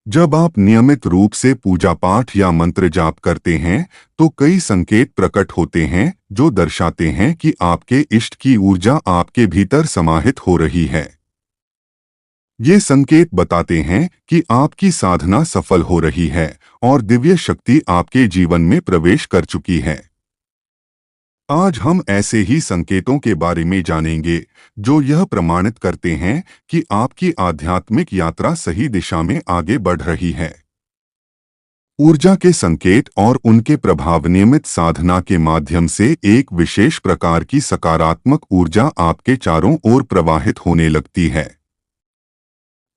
जब आप नियमित रूप से पूजा पाठ या मंत्र जाप करते हैं तो कई संकेत प्रकट होते हैं जो दर्शाते हैं कि आपके इष्ट की ऊर्जा आपके भीतर समाहित हो रही है। ये संकेत बताते हैं कि आपकी साधना सफल हो रही है और दिव्य शक्ति आपके जीवन में प्रवेश कर चुकी है। आज हम ऐसे ही संकेतों के बारे में जानेंगे जो यह प्रमाणित करते हैं कि आपकी आध्यात्मिक यात्रा सही दिशा में आगे बढ़ रही है। ऊर्जा के संकेत और उनके प्रभाव। नियमित साधना के माध्यम से एक विशेष प्रकार की सकारात्मक ऊर्जा आपके चारों ओर प्रवाहित होने लगती है।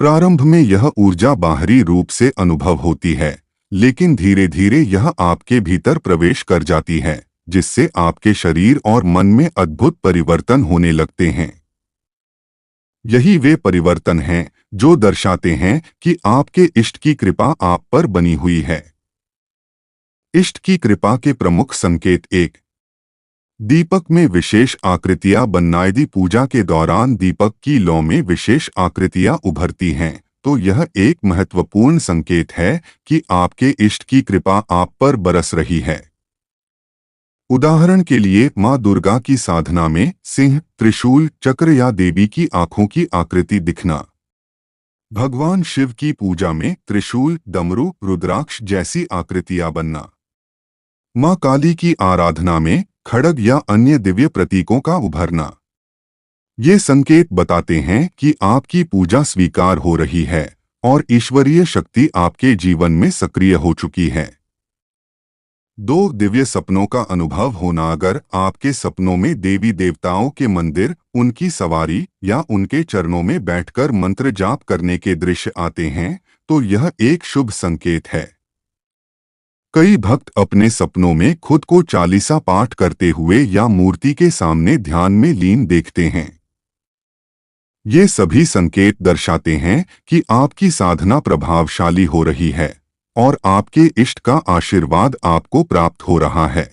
प्रारंभ में यह ऊर्जा बाहरी रूप से अनुभव होती है, लेकिन धीरे धीरे यह आपके भीतर प्रवेश कर जाती है, जिससे आपके शरीर और मन में अद्भुत परिवर्तन होने लगते हैं। यही वे परिवर्तन हैं जो दर्शाते हैं कि आपके इष्ट की कृपा आप पर बनी हुई है। इष्ट की कृपा के प्रमुख संकेत। 1. दीपक में विशेष आकृतियां बनना। यदि पूजा के दौरान दीपक की लौ में विशेष आकृतियां उभरती हैं, तो यह एक महत्वपूर्ण संकेत है कि आपके इष्ट की कृपा आप पर बरस रही है। उदाहरण के लिए, माँ दुर्गा की साधना में सिंह, त्रिशूल, चक्र या देवी की आंखों की आकृति दिखना। भगवान शिव की पूजा में त्रिशूल, डमरू, रुद्राक्ष जैसी आकृतियां बनना। माँ काली की आराधना में खड्ग या अन्य दिव्य प्रतीकों का उभरना। ये संकेत बताते हैं कि आपकी पूजा स्वीकार हो रही है और ईश्वरीय शक्ति आपके जीवन में सक्रिय हो चुकी है। 2. दिव्य सपनों का अनुभव होना। अगर आपके सपनों में देवी देवताओं के मंदिर, उनकी सवारी या उनके चरणों में बैठकर मंत्र जाप करने के दृश्य आते हैं, तो यह एक शुभ संकेत है। कई भक्त अपने सपनों में खुद को चालीसा पाठ करते हुए या मूर्ति के सामने ध्यान में लीन देखते हैं। ये सभी संकेत दर्शाते हैं कि आपकी साधना प्रभावशाली हो रही है और आपके इष्ट का आशीर्वाद आपको प्राप्त हो रहा है।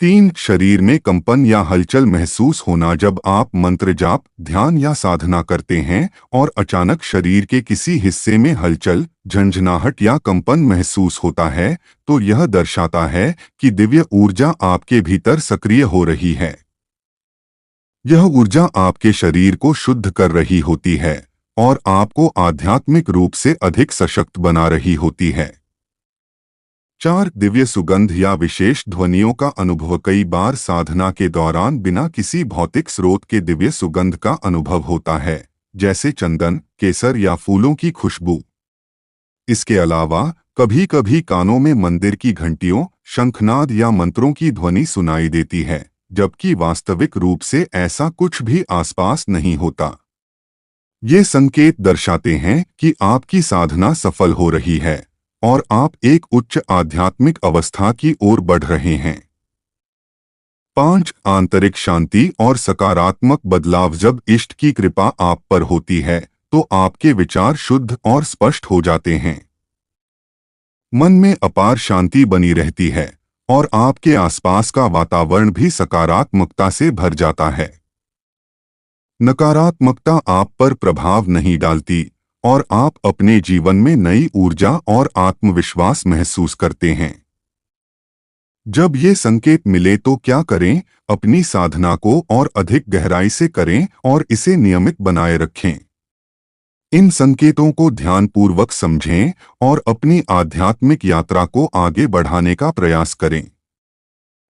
3. शरीर में कंपन या हलचल महसूस होना। जब आप मंत्र जाप, ध्यान या साधना करते हैं और अचानक शरीर के किसी हिस्से में हलचल, झंझनाहट या कंपन महसूस होता है, तो यह दर्शाता है कि दिव्य ऊर्जा आपके भीतर सक्रिय हो रही है। यह ऊर्जा आपके शरीर को शुद्ध कर रही होती है और आपको आध्यात्मिक रूप से अधिक सशक्त बना रही होती है। 4. दिव्य सुगंध या विशेष ध्वनियों का अनुभव। कई बार साधना के दौरान बिना किसी भौतिक स्रोत के दिव्य सुगंध का अनुभव होता है, जैसे चंदन, केसर या फूलों की खुशबू। इसके अलावा कभी कभी कानों में मंदिर की घंटियों, शंखनाद या मंत्रों की ध्वनि सुनाई देती है, जबकि वास्तविक रूप से ऐसा कुछ भी आसपास नहीं होता। ये संकेत दर्शाते हैं कि आपकी साधना सफल हो रही है और आप एक उच्च आध्यात्मिक अवस्था की ओर बढ़ रहे हैं। 5. आंतरिक शांति और सकारात्मक बदलाव। जब इष्ट की कृपा आप पर होती है तो आपके विचार शुद्ध और स्पष्ट हो जाते हैं। मन में अपार शांति बनी रहती है और आपके आसपास का वातावरण भी सकारात्मकता से भर जाता है। नकारात्मकता आप पर प्रभाव नहीं डालती और आप अपने जीवन में नई ऊर्जा और आत्मविश्वास महसूस करते हैं। जब ये संकेत मिले तो क्या करें? अपनी साधना को और अधिक गहराई से करें और इसे नियमित बनाए रखें। इन संकेतों को ध्यानपूर्वक समझें और अपनी आध्यात्मिक यात्रा को आगे बढ़ाने का प्रयास करें।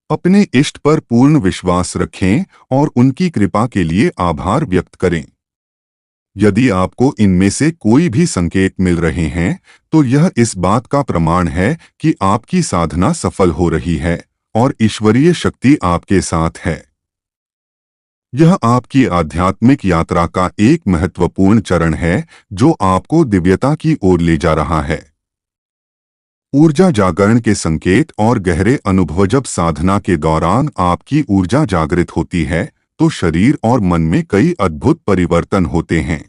अपने इष्ट पर पूर्ण विश्वास रखें और उनकी कृपा के लिए आभार व्यक्त करें। यदि आपको इनमें से कोई भी संकेत मिल रहे हैं, तो यह इस बात का प्रमाण है कि आपकी साधना सफल हो रही है और ईश्वरीय शक्ति आपके साथ है। यह आपकी आध्यात्मिक यात्रा का एक महत्वपूर्ण चरण है जो आपको दिव्यता की ओर ले जा रहा है। ऊर्जा जागरण के संकेत और गहरे अनुभव। जब साधना के दौरान आपकी ऊर्जा जागृत होती है तो शरीर और मन में कई अद्भुत परिवर्तन होते हैं।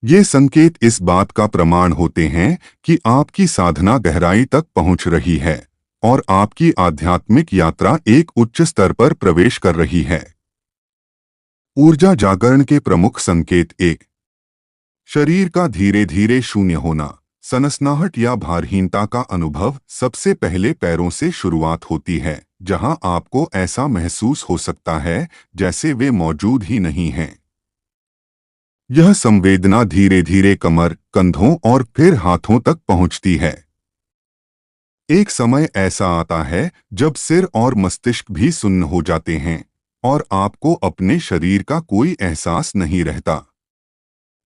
ये संकेत इस बात का प्रमाण होते हैं कि आपकी साधना गहराई तक पहुंच रही है और आपकी आध्यात्मिक यात्रा एक उच्च स्तर पर प्रवेश कर रही है। ऊर्जा जागरण के प्रमुख संकेत। 1. शरीर का धीरे धीरे शून्य होना, सनसनाहट या भारहीनता का अनुभव सबसे पहले पैरों से शुरुआत होती है, जहां आपको ऐसा महसूस हो सकता है जैसे वे मौजूद ही नहीं हैं। यह संवेदना धीरे धीरे कमर, कंधों और फिर हाथों तक पहुंचती है। एक समय ऐसा आता है जब सिर और मस्तिष्क भी सुन्न हो जाते हैं और आपको अपने शरीर का कोई एहसास नहीं रहता।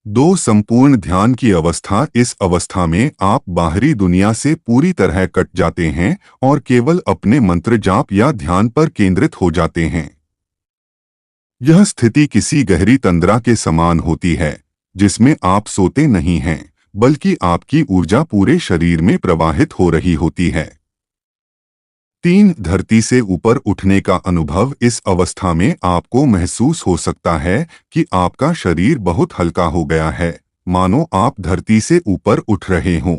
दो संपूर्ण ध्यान की अवस्था। इस अवस्था में आप बाहरी दुनिया से पूरी तरह कट जाते हैं और केवल अपने मंत्र जाप या ध्यान पर केंद्रित हो जाते हैं। यह स्थिति किसी गहरी तंद्रा के समान होती है, जिसमें आप सोते नहीं हैं, बल्कि आपकी ऊर्जा पूरे शरीर में प्रवाहित हो रही होती है। 3. धरती से ऊपर उठने का अनुभव। इस अवस्था में आपको महसूस हो सकता है कि आपका शरीर बहुत हल्का हो गया है, मानो आप धरती से ऊपर उठ रहे हों।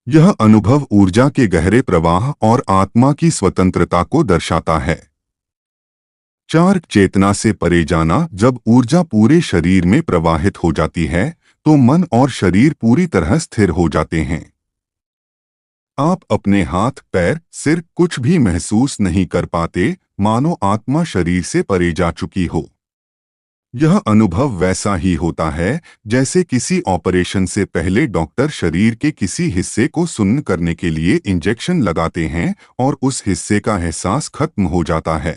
यह अनुभव ऊर्जा के गहरे प्रवाह और आत्मा की स्वतंत्रता को दर्शाता है। 4. चेतना से परे जाना। जब ऊर्जा पूरे शरीर में प्रवाहित हो जाती है, तो मन और शरीर पूरी तरह स्थिर हो जाते हैं। आप अपने हाथ, पैर, सिर कुछ भी महसूस नहीं कर पाते, मानो आत्मा शरीर से परे जा चुकी हो। यह अनुभव वैसा ही होता है जैसे किसी ऑपरेशन से पहले डॉक्टर शरीर के किसी हिस्से को सुन्न करने के लिए इंजेक्शन लगाते हैं और उस हिस्से का एहसास खत्म हो जाता है।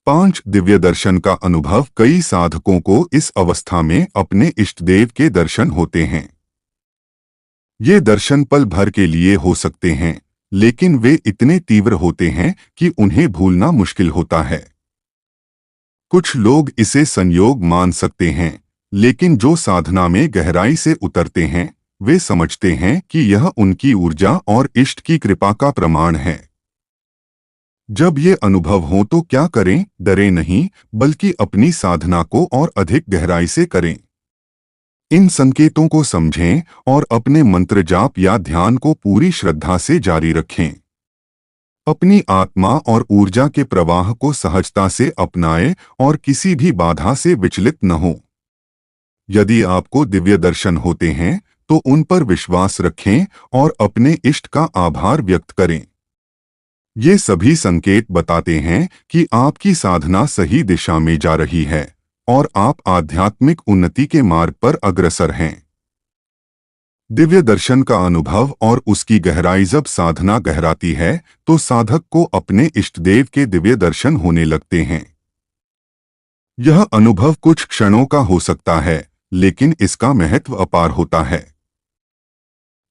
5. दिव्य दर्शन का अनुभव। कई साधकों को इस अवस्था में अपने इष्टदेव के दर्शन होते हैं। ये दर्शन पल भर के लिए हो सकते हैं, लेकिन वे इतने तीव्र होते हैं कि उन्हें भूलना मुश्किल होता है। कुछ लोग इसे संयोग मान सकते हैं, लेकिन जो साधना में गहराई से उतरते हैं, वे समझते हैं कि यह उनकी ऊर्जा और इष्ट की कृपा का प्रमाण है। जब ये अनुभव हो तो क्या करें? डरें नहीं, बल्कि अपनी साधना को और अधिक गहराई से करें। इन संकेतों को समझें और अपने मंत्र जाप या ध्यान को पूरी श्रद्धा से जारी रखें। अपनी आत्मा और ऊर्जा के प्रवाह को सहजता से अपनाएं और किसी भी बाधा से विचलित न हो। यदि आपको दिव्य दर्शन होते हैं, तो उन पर विश्वास रखें और अपने इष्ट का आभार व्यक्त करें। ये सभी संकेत बताते हैं कि आपकी साधना सही दिशा में जा रही है और आप आध्यात्मिक उन्नति के मार्ग पर अग्रसर हैं। दिव्य दर्शन का अनुभव और उसकी गहराई। जब साधना गहराती है, तो साधक को अपने इष्टदेव के दिव्य दर्शन होने लगते हैं। यह अनुभव कुछ क्षणों का हो सकता है, लेकिन इसका महत्व अपार होता है।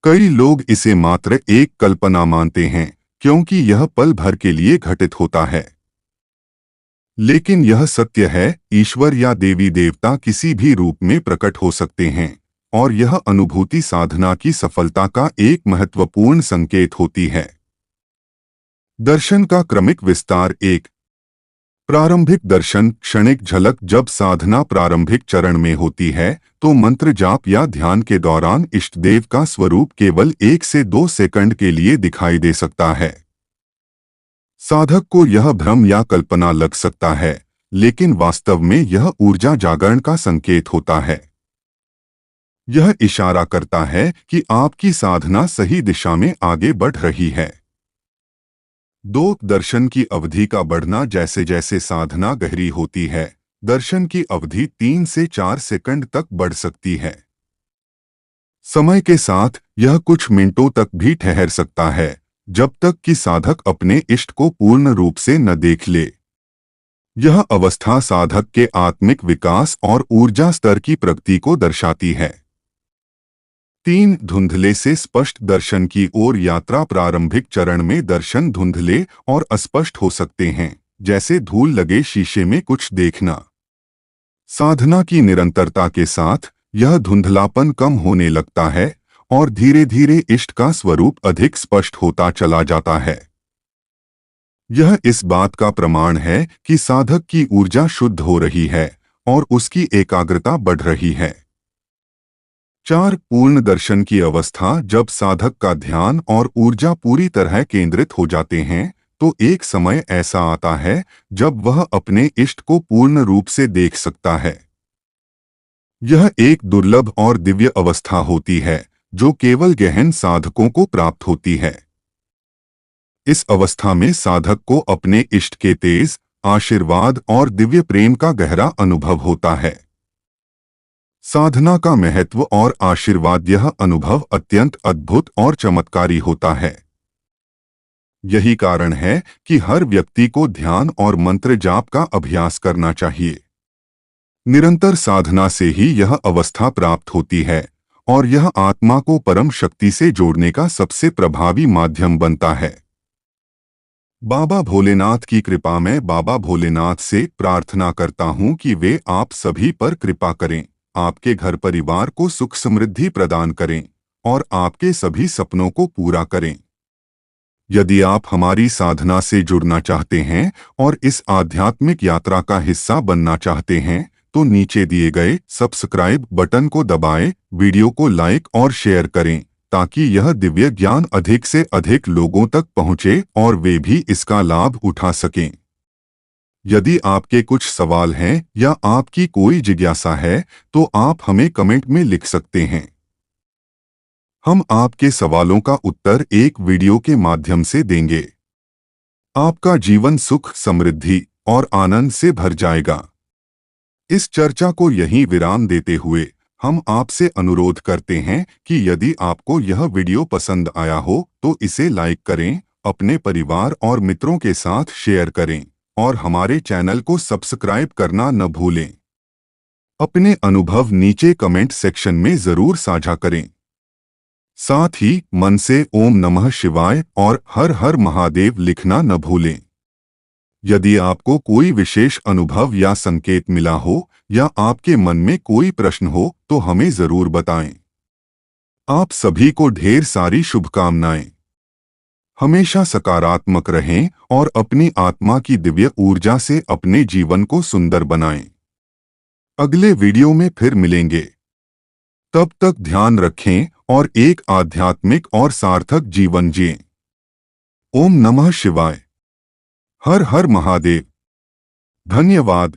कई लोग इसे मात्र एक कल्पना मानते हैं, क्योंकि यह पल भर के लिए घटित होता है। लेकिन यह सत्य है, ईश्वर या देवी देवता किसी भी रूप में प्रकट हो सकते हैं, और यह अनुभूति साधना की सफलता का एक महत्वपूर्ण संकेत होती है। दर्शन का क्रमिक विस्तार। 1. प्रारंभिक दर्शन। क्षणिक झलक। जब साधना प्रारंभिक चरण में होती है, तो मंत्र जाप या ध्यान के दौरान इष्टदेव का स्वरूप केवल 1 से 2 सेकंड के लिए दिखाई दे सकता है। साधक को यह भ्रम या कल्पना लग सकता है, लेकिन वास्तव में यह ऊर्जा जागरण का संकेत होता है। यह इशारा करता है कि आपकी साधना सही दिशा में आगे बढ़ रही है। 2. दर्शन की अवधि का बढ़ना। जैसे जैसे साधना गहरी होती है, दर्शन की अवधि 3 से 4 सेकंड तक बढ़ सकती है। समय के साथ यह कुछ मिनटों तक भी ठहर सकता है, जब तक कि साधक अपने इष्ट को पूर्ण रूप से न देख ले। यह अवस्था साधक के आत्मिक विकास और ऊर्जा स्तर की प्रगति को दर्शाती है। 3. धुंधले से स्पष्ट दर्शन की ओर यात्रा। प्रारंभिक चरण में दर्शन धुंधले और अस्पष्ट हो सकते हैं, जैसे धूल लगे शीशे में कुछ देखना। साधना की निरंतरता के साथ यह धुंधलापन कम होने लगता है और धीरे धीरे इष्ट का स्वरूप अधिक स्पष्ट होता चला जाता है। यह इस बात का प्रमाण है कि साधक की ऊर्जा शुद्ध हो रही है और उसकी एकाग्रता बढ़ रही है। 4. पूर्ण दर्शन की अवस्था। जब साधक का ध्यान और ऊर्जा पूरी तरह केंद्रित हो जाते हैं, तो एक समय ऐसा आता है जब वह अपने इष्ट को पूर्ण रूप से देख सकता है। यह एक दुर्लभ और दिव्य अवस्था होती है जो केवल गहन साधकों को प्राप्त होती है। इस अवस्था में साधक को अपने इष्ट के तेज, आशीर्वाद और दिव्य प्रेम का गहरा अनुभव होता है। साधना का महत्व और आशीर्वाद। यह अनुभव अत्यंत अद्भुत और चमत्कारी होता है। यही कारण है कि हर व्यक्ति को ध्यान और मंत्र जाप का अभ्यास करना चाहिए। निरंतर साधना से ही यह अवस्था प्राप्त होती है और यह आत्मा को परम शक्ति से जोड़ने का सबसे प्रभावी माध्यम बनता है। बाबा भोलेनाथ की कृपा। मैं बाबा भोलेनाथ से प्रार्थना करता हूँ कि वे आप सभी पर कृपा करें, आपके घर परिवार को सुख समृद्धि प्रदान करें और आपके सभी सपनों को पूरा करें। यदि आप हमारी साधना से जुड़ना चाहते हैं और इस आध्यात्मिक यात्रा का हिस्सा बनना चाहते हैं तो नीचे दिए गए सब्सक्राइब बटन को दबाएं, वीडियो को लाइक और शेयर करें ताकि यह दिव्य ज्ञान अधिक से अधिक लोगों तक पहुंचे और वे भी इसका लाभ उठा सकें। यदि आपके कुछ सवाल हैं या आपकी कोई जिज्ञासा है तो आप हमें कमेंट में लिख सकते हैं। हम आपके सवालों का उत्तर एक वीडियो के माध्यम से देंगे। आपका जीवन सुख, समृद्धि और आनंद से भर जाएगा। इस चर्चा को यहीं विराम देते हुए हम आपसे अनुरोध करते हैं कि यदि आपको यह वीडियो पसंद आया हो तो इसे लाइक करें, अपने परिवार और मित्रों के साथ शेयर करें और हमारे चैनल को सब्सक्राइब करना न भूलें। अपने अनुभव नीचे कमेंट सेक्शन में जरूर साझा करें। साथ ही मन से ओम नमः शिवाय और हर हर महादेव लिखना न भूलें। यदि आपको कोई विशेष अनुभव या संकेत मिला हो या आपके मन में कोई प्रश्न हो तो हमें जरूर बताएं। आप सभी को ढेर सारी शुभकामनाएं। हमेशा सकारात्मक रहें और अपनी आत्मा की दिव्य ऊर्जा से अपने जीवन को सुंदर बनाएं। अगले वीडियो में फिर मिलेंगे। तब तक ध्यान रखें और एक आध्यात्मिक और सार्थक जीवन जिएं। ओम नमः शिवाय। हर हर महादेव। धन्यवाद।